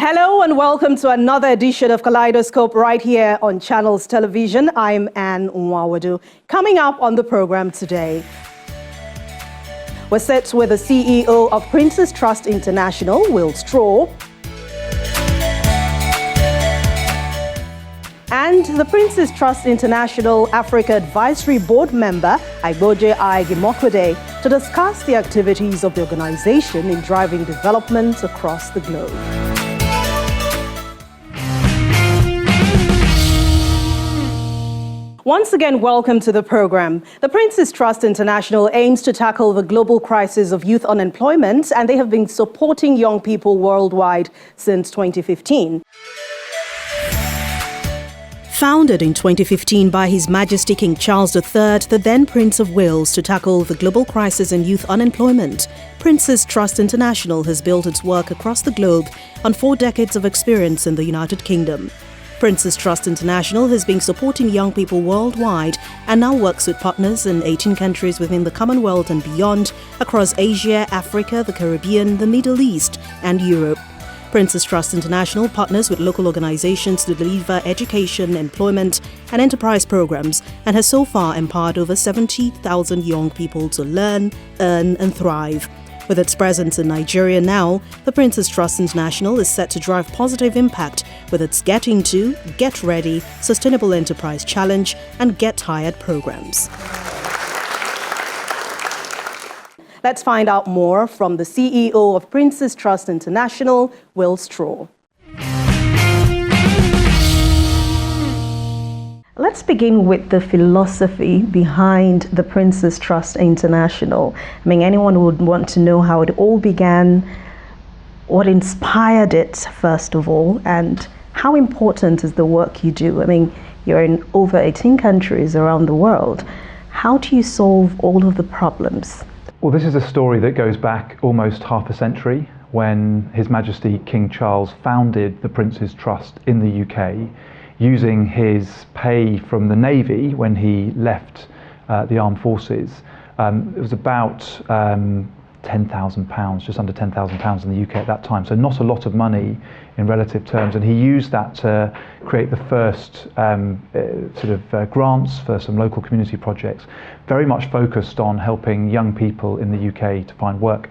Hello and welcome to another edition of Kaleidoscope right here on Channels Television. I'm Anne Nwawadu. Coming up on the program today, we're set with the CEO of Prince's Trust International, Will Straw, and the Prince's Trust International Africa Advisory Board member, Igboje Aigimokwede, to discuss the activities of the organization in driving development across the globe. Once again, welcome to the program. The Prince's Trust International aims to tackle the global crisis of youth unemployment, and they have been supporting young people worldwide since 2015. Founded in 2015 by His Majesty King Charles III, the then Prince of Wales, to tackle the global crisis in youth unemployment, Prince's Trust International has built its work across the globe on 4 decades of experience in the United Kingdom. Prince's Trust International has been supporting young people worldwide and now works with partners in 18 countries within the Commonwealth and beyond, across Asia, Africa, the Caribbean, the Middle East, and Europe. Prince's Trust International partners with local organizations to deliver education, employment, and enterprise programs and has so far empowered over 70,000 young people to learn, earn, and thrive. With its presence in Nigeria now, the Prince's Trust International is set to drive positive impact with its Get Into, Get Ready, Sustainable Enterprise Challenge, and Get Hired programs. Let's find out more from the CEO of Prince's Trust International, Will Straw. Let's begin with the philosophy behind the Prince's Trust International. I mean, anyone would want to know how it all began, what inspired it, first of all, and how important is the work you do? I mean, you're in over 18 countries around the world. How do you solve all of the problems? Well, this is a story that goes back almost half a century, when His Majesty King Charles founded the Prince's Trust in the UK, using his pay from the Navy when he left the armed forces. It was about £10,000, just under £10,000 in the UK at that time, so not a lot of money in relative terms, and he used that to create the first grants for some local community projects, very much focused on helping young people in the UK to find work.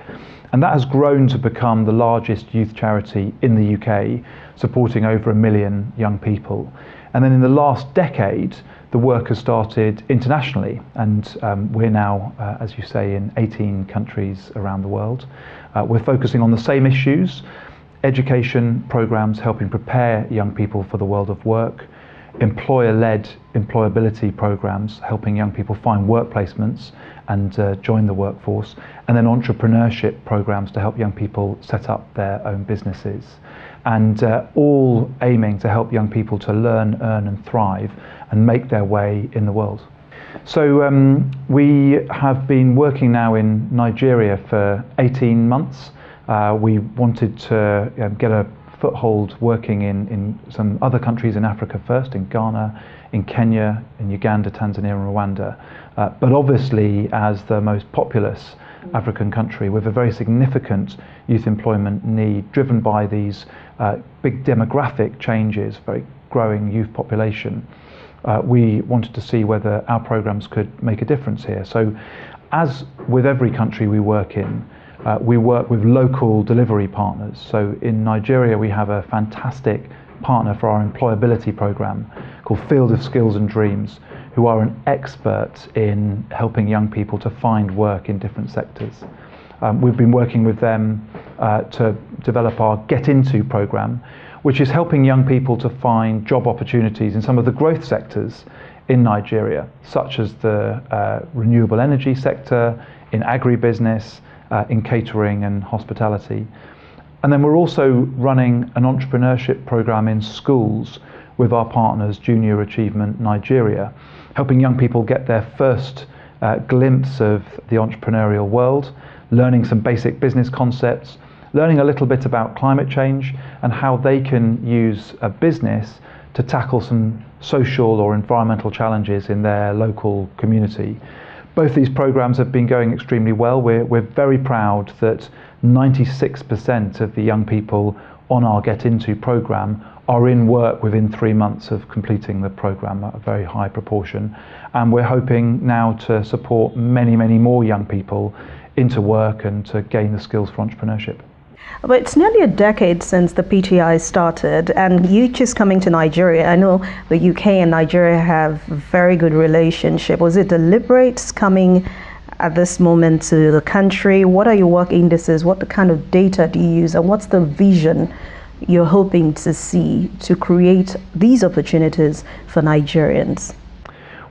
And that has grown to become the largest youth charity in the UK, supporting over 1 million young people. And then in the last decade, the work has started internationally, and we're now, as you say, in 18 countries around the world. We're focusing on the same issues: education programs helping prepare young people for the world of work, employer-led employability programs helping young people find work placements and join the workforce, and then entrepreneurship programs to help young people set up their own businesses, and all aiming to help young people to learn, earn and thrive and make their way in the world. So we have been working now in Nigeria for 18 months. We wanted to get a foothold working in some other countries in Africa first, in Ghana, in Kenya, in Uganda, Tanzania and Rwanda. But obviously, as the most populous African country with a very significant youth employment need driven by these big demographic changes, very growing youth population, we wanted to see whether our programs could make a difference here. So as with every country we work in, we work with local delivery partners. So in Nigeria, we have a fantastic partner for our employability program called Field of Skills and Dreams, who are an expert in helping young people to find work in different sectors. We've been working with them to develop our Get Into program, which is helping young people to find job opportunities in some of the growth sectors in Nigeria, such as the renewable energy sector, in agribusiness, in catering and hospitality. And then we're also running an entrepreneurship program in schools with our partners Junior Achievement Nigeria, helping young people get their first glimpse of the entrepreneurial world, learning some basic business concepts, learning a little bit about climate change and how they can use a business to tackle some social or environmental challenges in their local community. Both these programs have been going extremely well. We're very proud that 96% of the young people on our Get Into programme are in work within 3 months of completing the programme, a very high proportion. And we're hoping now to support many, many more young people into work and to gain the skills for entrepreneurship. But it's nearly a decade since the PTI started, and you just coming to Nigeria. I know the UK and Nigeria have a very good relationship. Was it deliberate coming at this moment to the country? What are your work indices? What kind of data do you use? And what's the vision you're hoping to see to create these opportunities for Nigerians?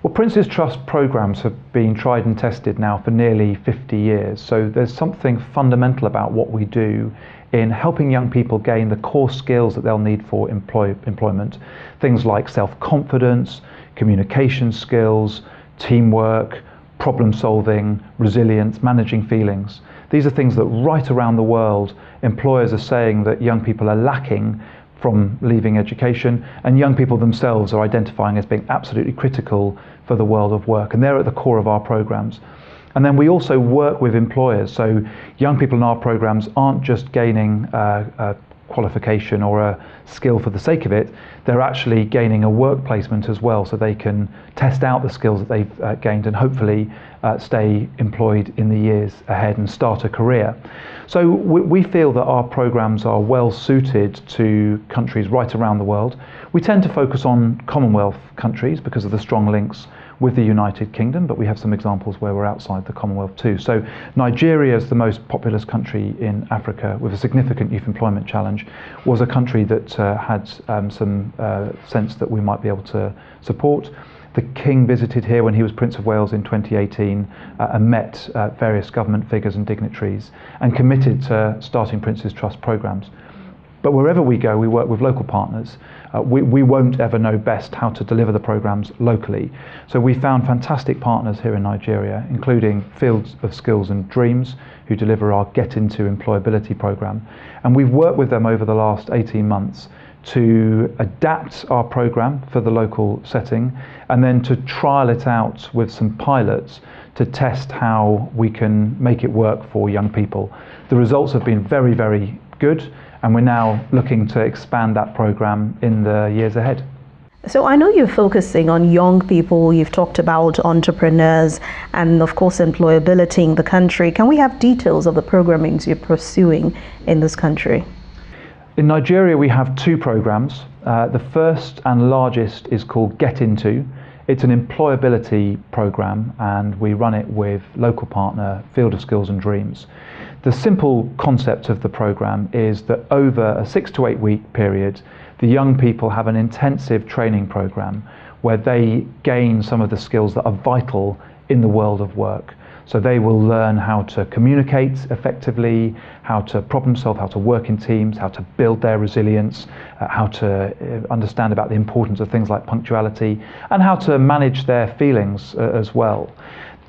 Well, Prince's Trust programs have been tried and tested now for nearly 50 years. So there's something fundamental about what we do in helping young people gain the core skills that they'll need for employment. Things like self-confidence, communication skills, teamwork, problem solving, resilience, managing feelings. These are things that right around the world employers are saying that young people are lacking from leaving education, and young people themselves are identifying as being absolutely critical for the world of work, and they're at the core of our programs. And then we also work with employers, so young people in our programs aren't just gaining a qualification or a skill for the sake of it, they're actually gaining a work placement as well, so they can test out the skills that they've gained and hopefully stay employed in the years ahead and start a career. So we feel that our programs are well suited to countries right around the world. We tend to focus on Commonwealth countries because of the strong links with the United Kingdom, but we have some examples where we're outside the Commonwealth too. So Nigeria is the most populous country in Africa with a significant youth employment challenge, was a country that had some sense that we might be able to support. The King visited here when he was Prince of Wales in 2018 and met various government figures and dignitaries and committed to starting Prince's Trust programs. But wherever we go, we work with local partners. We won't ever know best how to deliver the programs locally. So we found fantastic partners here in Nigeria, including Fields of Skills and Dreams, who deliver our Get Into Employability program. And we've worked with them over the last 18 months to adapt our program for the local setting and then to trial it out with some pilots to test how we can make it work for young people. The results have been very, very good, and we're now looking to expand that program in the years ahead. So I know you're focusing on young people, you've talked about entrepreneurs and of course employability in the country. Can we have details of the programmings you're pursuing in this country? In Nigeria we have two programs. The first and largest is called Get Into. It's an employability program and we run it with local partner Field of Skills and Dreams. The simple concept of the program is that over a 6 to 8 week period, the young people have an intensive training program where they gain some of the skills that are vital in the world of work. So they will learn how to communicate effectively, how to problem solve, how to work in teams, how to build their resilience, how to understand about the importance of things like punctuality, and how to manage their feelings as well.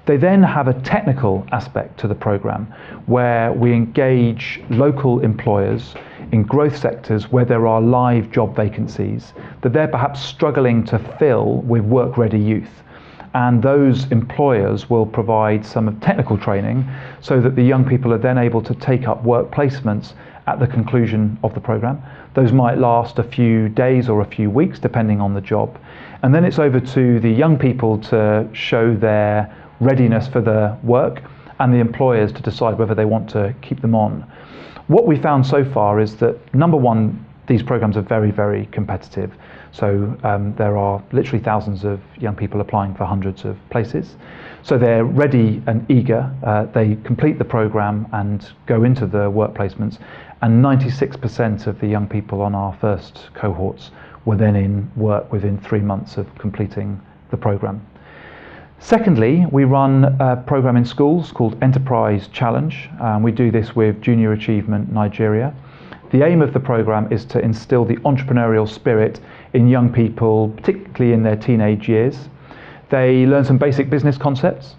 They then have a technical aspect to the program where we engage local employers in growth sectors where there are live job vacancies that they're perhaps struggling to fill with work-ready youth. And those employers will provide some technical training so that the young people are then able to take up work placements at the conclusion of the program. Those might last a few days or a few weeks depending on the job. And then it's over to the young people to show their readiness for the work and the employers to decide whether they want to keep them on. What we found so far is that, number one, these programs are very, very competitive. So there are literally thousands of young people applying for hundreds of places. So they're ready and eager. They complete the program and go into the work placements. And 96% of the young people on our first cohorts were then in work within 3 months of completing the program. Secondly, we run a program in schools called Enterprise Challenge. We do this with Junior Achievement Nigeria. The aim of the program is to instill the entrepreneurial spirit in young people, particularly in their teenage years. They learn some basic business concepts.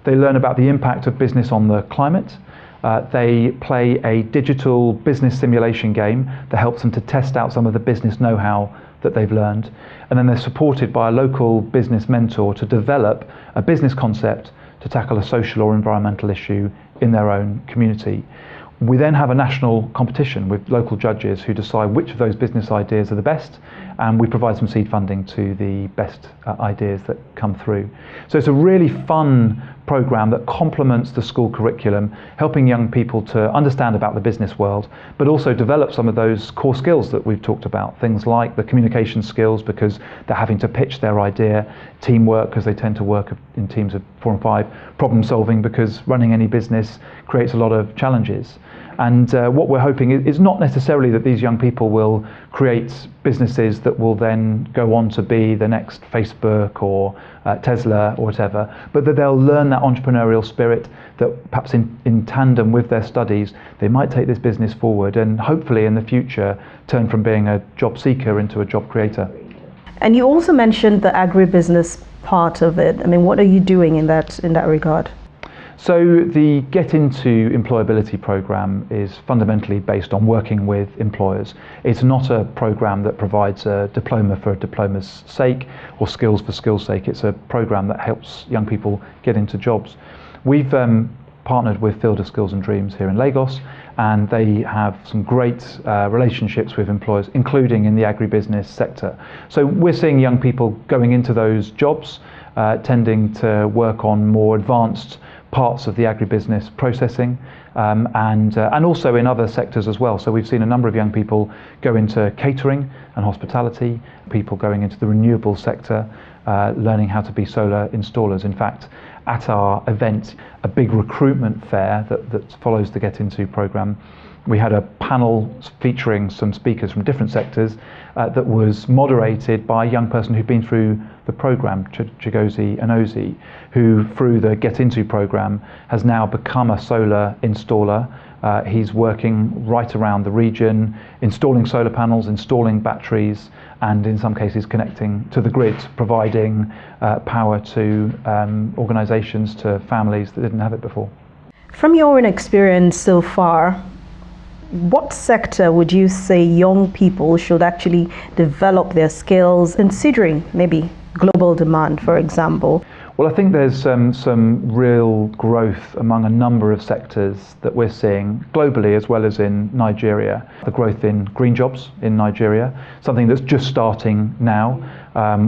They learn about the impact of business on the climate. They play a digital business simulation game that helps them to test out some of the business know-how that they've learned. And then they're supported by a local business mentor to develop a business concept to tackle a social or environmental issue in their own community. We then have a national competition with local judges who decide which of those business ideas are the best, and we provide some seed funding to the best ideas that come through. So it's a really fun program that complements the school curriculum, helping young people to understand about the business world, but also develop some of those core skills that we've talked about, things like the communication skills, because they're having to pitch their idea, teamwork, because they tend to work in teams of 4 and 5, problem solving, because running any business creates a lot of challenges. And what we're hoping is not necessarily that these young people will create businesses that will then go on to be the next Facebook or Tesla or whatever, but that they'll learn that entrepreneurial spirit, that perhaps in tandem with their studies, they might take this business forward and hopefully in the future turn from being a job seeker into a job creator. And you also mentioned the agribusiness part of it. I mean, what are you doing in that regard? So the Get Into Employability program is fundamentally based on working with employers. It's not a program that provides a diploma for a diploma's sake or skills for skills' sake. It's a program that helps young people get into jobs. We've partnered with Field of Skills and Dreams here in Lagos, and they have some great relationships with employers, including in the agribusiness sector. So we're seeing young people going into those jobs, tending to work on more advanced parts of the agribusiness processing, and also in other sectors as well. So we've seen a number of young people go into catering and hospitality, people going into the renewable sector, learning how to be solar installers. In fact, at our event, a big recruitment fair that follows the Get Into program, we had a panel featuring some speakers from different sectors that was moderated by a young person who'd been through the program, Chigozie Anozie, who through the Get Into program has now become a solar installer. He's working right around the region, installing solar panels, installing batteries, and in some cases connecting to the grid, providing power to organisations, to families that didn't have it before. From your own experience so far, what sector would you say young people should actually develop their skills, considering maybe global demand, for example? Well, I think there's some real growth among a number of sectors that we're seeing globally as well as in Nigeria. The growth in green jobs in Nigeria, something that's just starting now.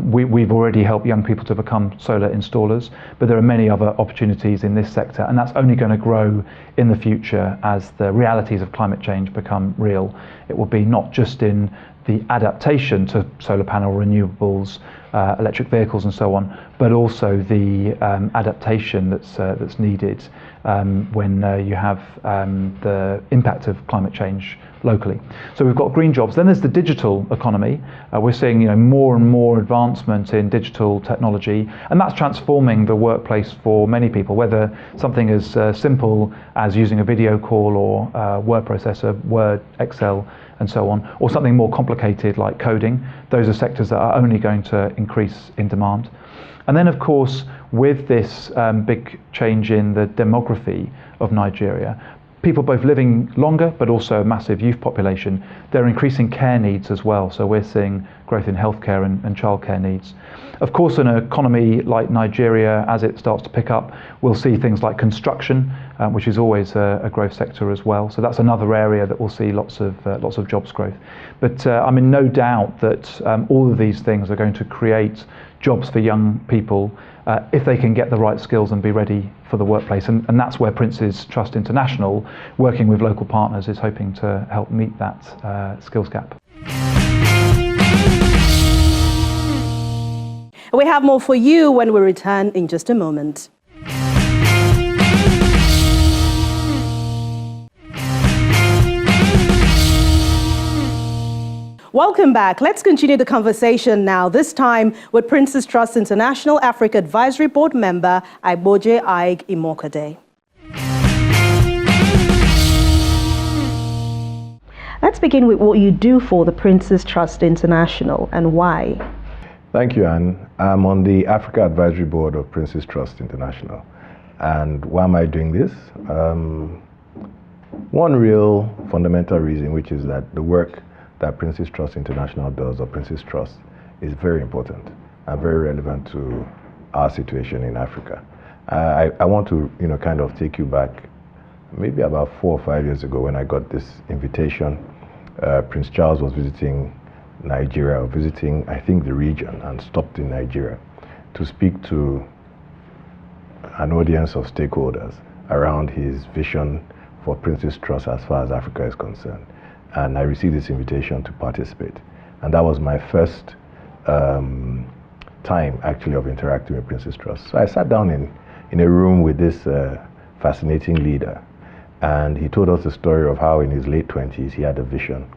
We've already helped young people to become solar installers, but there are many other opportunities in this sector, and that's only going to grow in the future as the realities of climate change become real. It will be not just in the adaptation to solar panel renewables, electric vehicles and so on, but also the adaptation that's needed when you have the impact of climate change locally. So we've got green jobs. Then there's the digital economy. We're seeing more and more advancement in digital technology, and that's transforming the workplace for many people, whether something as simple as using a video call or word processor, Word, Excel, and so on, or something more complicated like coding. Those are sectors that are only going to increase in demand. And then, of course, with this big change in the demography of Nigeria, people both living longer but also a massive youth population, they're increasing care needs as well. So we're seeing growth in healthcare and childcare needs. Of course, in an economy like Nigeria, as it starts to pick up, we'll see things like construction, which is always a growth sector as well. So that's another area that we'll see lots of jobs growth. But I'm in no doubt that all of these things are going to create jobs for young people if they can get the right skills and be ready for the workplace. And that's where Prince's Trust International, working with local partners, is hoping to help meet that skills gap. We have more for you when we return in just a moment. Welcome back. Let's continue the conversation now, this time with Prince's Trust International Africa Advisory Board member, Aiboje Aig Imokade. Let's begin with what you do for the Prince's Trust International and why. Thank you, Anne. I'm on the Africa Advisory Board of Prince's Trust International. And why am I doing this? One real fundamental reason, which is that the work that Prince's Trust International does, or Prince's Trust, is very important and very relevant to our situation in Africa. I want to, kind of take you back maybe about 4 or 5 years ago when I got this invitation. Prince Charles was visiting Nigeria, or visiting, I think, the region, and stopped in Nigeria to speak to an audience of stakeholders around his vision for Prince's Trust as far as Africa is concerned. And I received this invitation to participate. And that was my first time actually of interacting with Prince's Trust. So I sat down in a room with this fascinating leader, and he told us the story of how in his late 20s he had a vision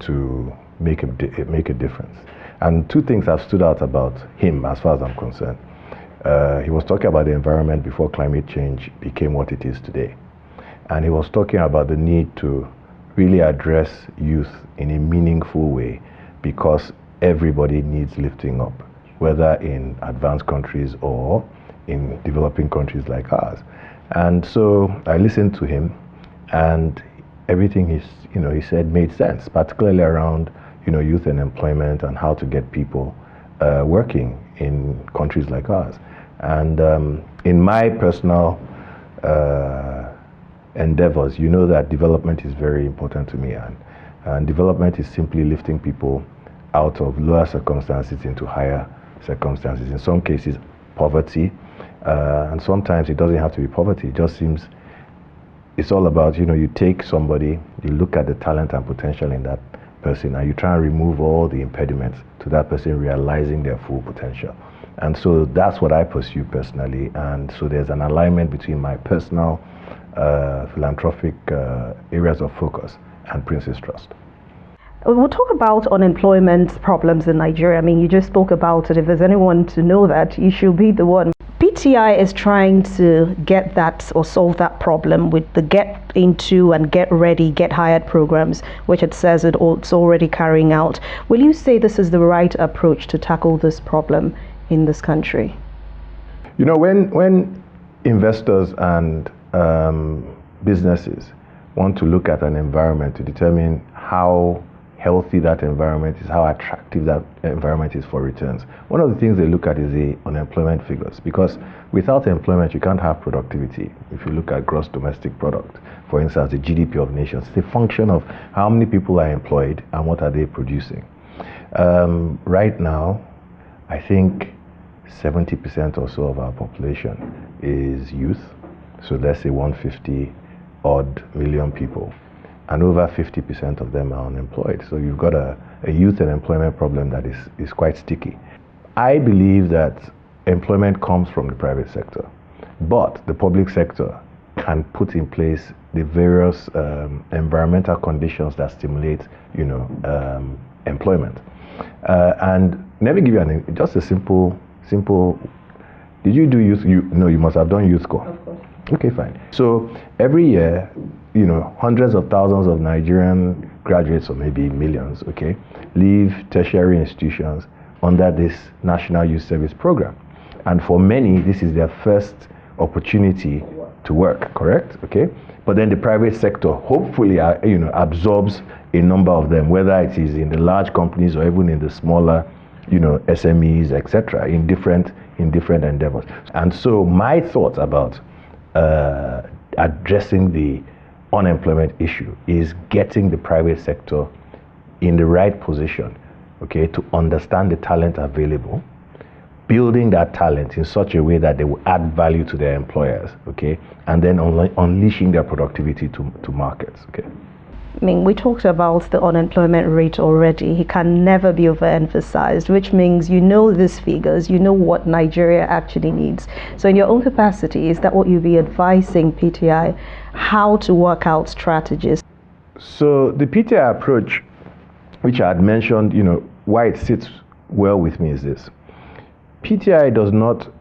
to make a difference. And two things have stood out about him as far as I'm concerned. He was talking about the environment before climate change became what it is today. And he was talking about the need to really address youth in a meaningful way, because everybody needs lifting up, whether in advanced countries or in developing countries like ours. And so I listened to him, and everything he said made sense, particularly around youth and employment and how to get people working in countries like ours. And in my personal endeavors, that development is very important to me, and development is simply lifting people out of lower circumstances into higher circumstances. In some cases, poverty, and sometimes it doesn't have to be poverty. It just seems it's all about, you take somebody, you look at the talent and potential in that person, and you try and remove all the impediments to that person realizing their full potential. And so that's what I pursue personally. And so there's an alignment between my personal philanthropic areas of focus and Prince's Trust. We'll talk about unemployment problems in Nigeria. I mean, you just spoke about it. If there's anyone to know that, you should be the one. PTI is trying to get that or solve that problem with the Get Into and Get Ready, Get Hired programs, which it says it's already carrying out. Will you say this is the right approach to tackle this problem in this country? When investors and businesses want to look at an environment to determine how healthy that environment is, how attractive that environment is for returns, one of the things they look at is the unemployment figures, because without employment you can't have productivity. If you look at gross domestic product, for instance, the GDP of nations, it's a function of how many people are employed and what are they producing. Right now, I think 70% or so of our population is youth, so let's say 150 odd million people, and over 50% of them are unemployed. So you've got a youth and employment problem that is quite sticky. I believe that employment comes from the private sector, but the public sector can put in place the various environmental conditions that stimulate, employment. And let me give you just a simple. Did you do youth? You must have done Youth Corps. Of course. Okay, fine. So every year, hundreds of thousands of Nigerian graduates, or maybe millions, leave tertiary institutions under this National Youth Service Program. And for many, this is their first opportunity to work, correct? Okay. But then the private sector hopefully, absorbs a number of them, whether it is in the large companies or even in the smaller, SMEs, etc., in different endeavors. And so my thoughts about addressing the unemployment issue is getting the private sector in the right position, to understand the talent available, building that talent in such a way that they will add value to their employers, and then unleashing their productivity to markets, I mean, we talked about the unemployment rate already. It can never be overemphasized, which means these figures, what Nigeria actually needs. So in your own capacity, is that what you'll be advising PTI, how to work out strategies? So the PTI approach, which I had mentioned, why it sits well with me is this. PTI does not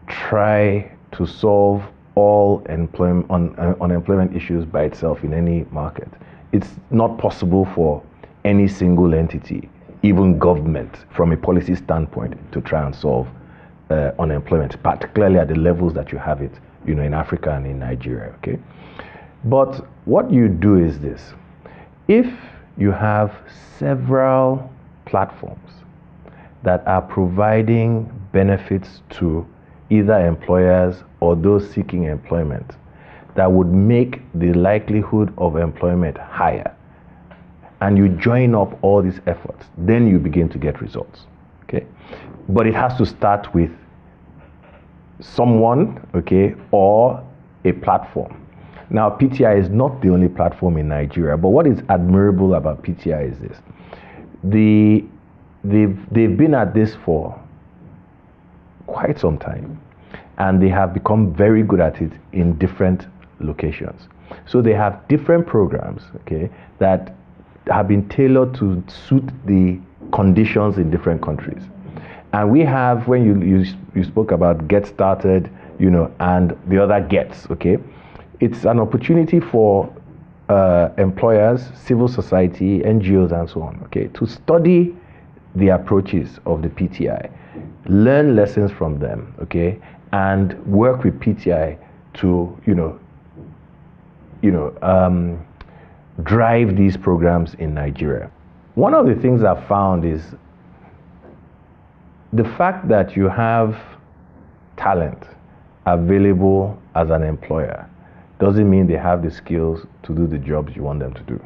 try to solve all unemployment issues by itself in any market. It's not possible for any single entity, even government, from a policy standpoint, to try and solve unemployment, particularly at the levels that you have it, in Africa and in Nigeria, But what you do is this. If you have several platforms that are providing benefits to either employers or those seeking employment, that would make the likelihood of employment higher, and you join up all these efforts, then you begin to get results. Okay, but it has to start with someone, okay, or a platform. Now, PTI is not the only platform in Nigeria, but what is admirable about PTI is this: they've been at this for quite some time, and they have become very good at it in different locations. So they have different programs, okay, that have been tailored to suit the conditions in different countries. And we have, when you spoke about Get Started, and the other Gets, okay, it's an opportunity for employers, civil society, NGOs, and so on, okay, to study the approaches of the PTI, learn lessons from them, okay, and work with PTI to, drive these programs in Nigeria. One of the things I've found is the fact that you have talent available as an employer doesn't mean they have the skills to do the jobs you want them to do.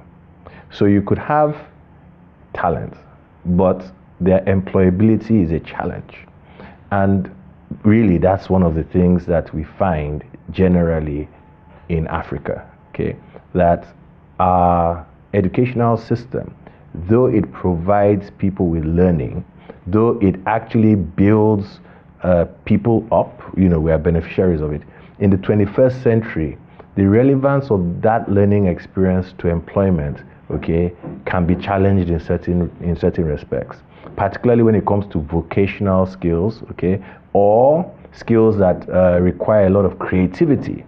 So you could have talent, but their employability is a challenge. And really, that's one of the things that we find generally in Africa, okay? That our educational system, though it provides people with learning, though it actually builds people up, we are beneficiaries of it. In the 21st century, the relevance of that learning experience to employment, okay, can be challenged in certain respects, particularly when it comes to vocational skills, okay, or skills that require a lot of creativity.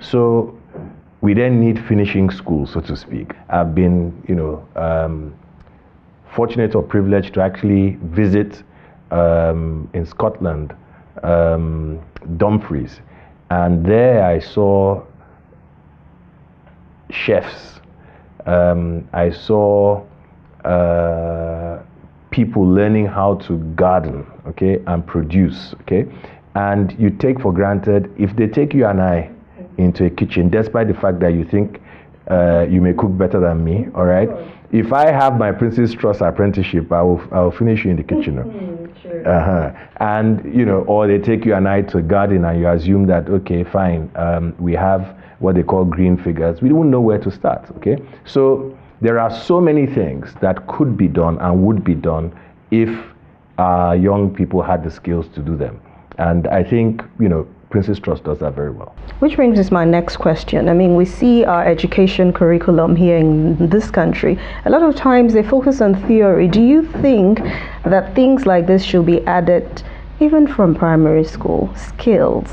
So we then need finishing school, so to speak. I've been, fortunate or privileged to actually visit in Scotland, Dumfries, and there I saw chefs. I saw people learning how to garden, okay, and produce, okay. And you take for granted, if they take you and I into a kitchen, despite the fact that you think you may cook better than me, all right? If I have my Prince's Trust apprenticeship, I'll finish you in the kitchen. Sure. And, or they take you and I to a garden and you assume that, okay, fine, we have what they call green figures. We don't know where to start, okay? So there are so many things that could be done and would be done if young people had the skills to do them. And I think, Prince's Trust does that very well. Which brings us to my next question. I mean, we see our education curriculum here in this country. A lot of times they focus on theory. Do you think that things like this should be added even from primary school? Skills,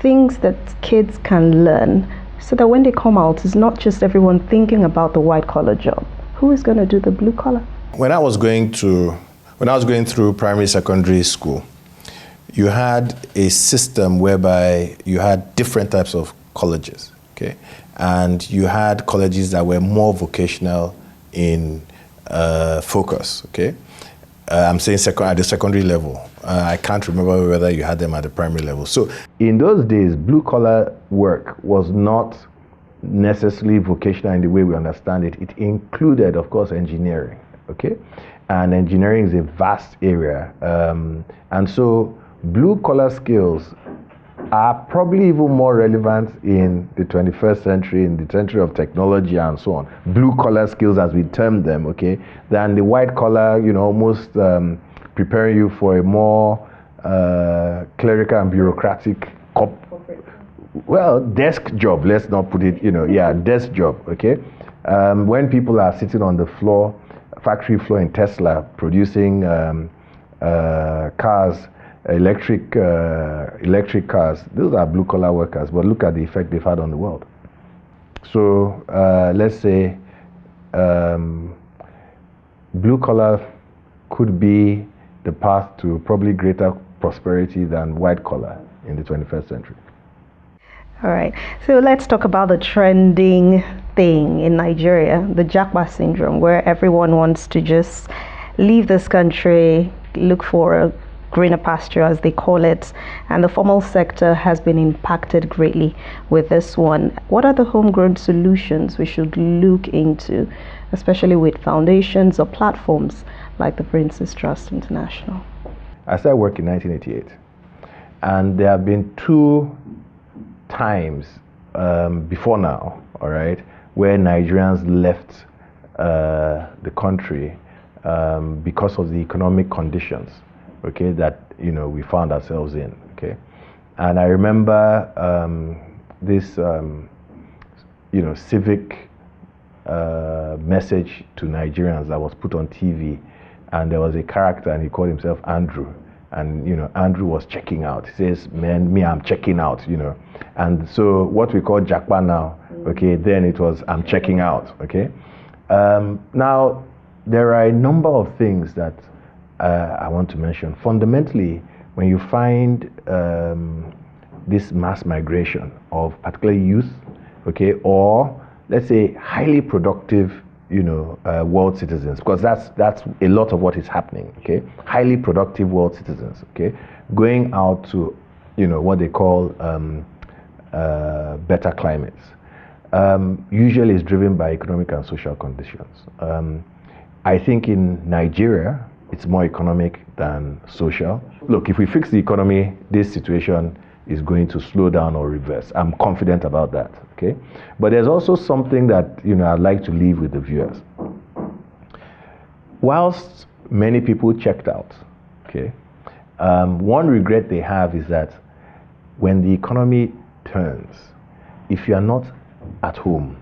things that kids can learn, so that when they come out, it's not just everyone thinking about the white collar job. Who is going to do the blue collar? When I was going through primary secondary school, you had a system whereby you had different types of colleges, okay? And you had colleges that were more vocational in focus, okay? I'm saying at the secondary level. I can't remember whether you had them at the primary level. So in those days, blue collar work was not necessarily vocational in the way we understand it. It included, of course, engineering, okay? And engineering is a vast area. And so blue collar skills are probably even more relevant in the 21st century, in the century of technology and so on. Blue collar skills, as we term them, okay, than the white collar, almost preparing you for a more clerical and bureaucratic desk job. Let's not put it, desk job, okay. When people are sitting on the floor, factory floor in Tesla, producing cars, electric cars, those are blue collar workers, but look at the effect they've had on the world. So let's say blue collar could be the path to probably greater prosperity than white collar in the 21st century. All right, so let's talk about the trending thing in Nigeria, the Japa syndrome, where everyone wants to just leave this country, look for a greener pasture, as they call it, and the formal sector has been impacted greatly with this one. What are the homegrown solutions we should look into, especially with foundations or platforms like the Prince's Trust International? I started work in 1988, and there have been 2 times before now, all right, where Nigerians left the country because of the economic conditions, okay, that we found ourselves in, okay. And I remember this civic message to Nigerians that was put on TV, and there was a character, and he called himself Andrew, and Andrew was checking out. He says, "Man, me, I'm checking out," and so what we call Jackpa now, okay, then it was I'm checking out, okay. Now there are a number of things that I want to mention. Fundamentally, when you find this mass migration of particularly youth, okay, or let's say highly productive, world citizens, because that's a lot of what is happening, okay, highly productive world citizens, okay, going out to, what they call better climates. Usually is driven by economic and social conditions. I think in Nigeria, it's more economic than social. Look, if we fix the economy, this situation is going to slow down or reverse. I'm confident about that, okay? But there's also something that, I'd like to leave with the viewers. Whilst many people checked out, okay, one regret they have is that when the economy turns, if you are not at home,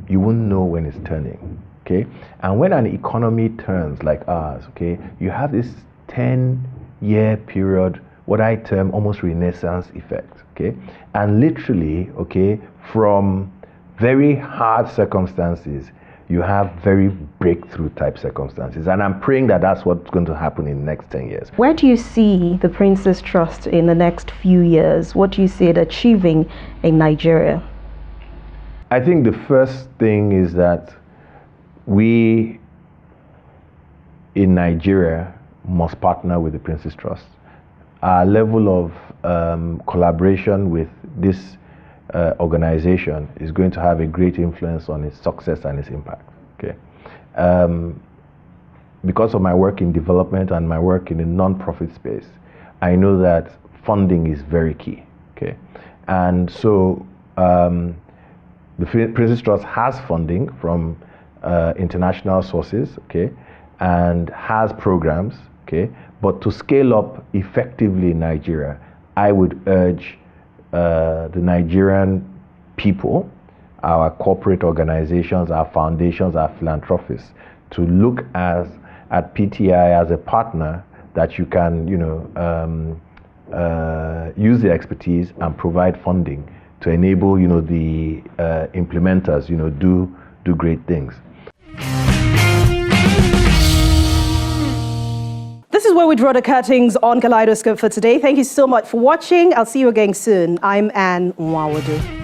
you won't know when it's turning, okay? And when an economy turns like ours, okay, you have this 10-year period, what I term almost Renaissance effect, okay? And literally, okay, from very hard circumstances, you have very breakthrough type circumstances. And I'm praying that that's what's going to happen in the next 10 years. Where do you see the Prince's Trust in the next few years? What do you see it achieving in Nigeria? I think the first thing is that we in Nigeria must partner with the Prince's Trust. Our level of collaboration with this organization is going to have a great influence on its success and its impact, okay? Because of my work in development and my work in the non-profit space, I know that funding is very key, okay? And so the Prince's Trust has funding from international sources, okay, and has programs, okay, but to scale up effectively in Nigeria, I would urge the Nigerian people, our corporate organizations, our foundations, our philanthropists, to look at PTI as a partner that you can, use the expertise and provide funding to enable, the implementers, do great things. This is where we draw the curtains on Kaleidoscope for today. Thank you so much for watching. I'll see you again soon. I'm Anne Nwawadu.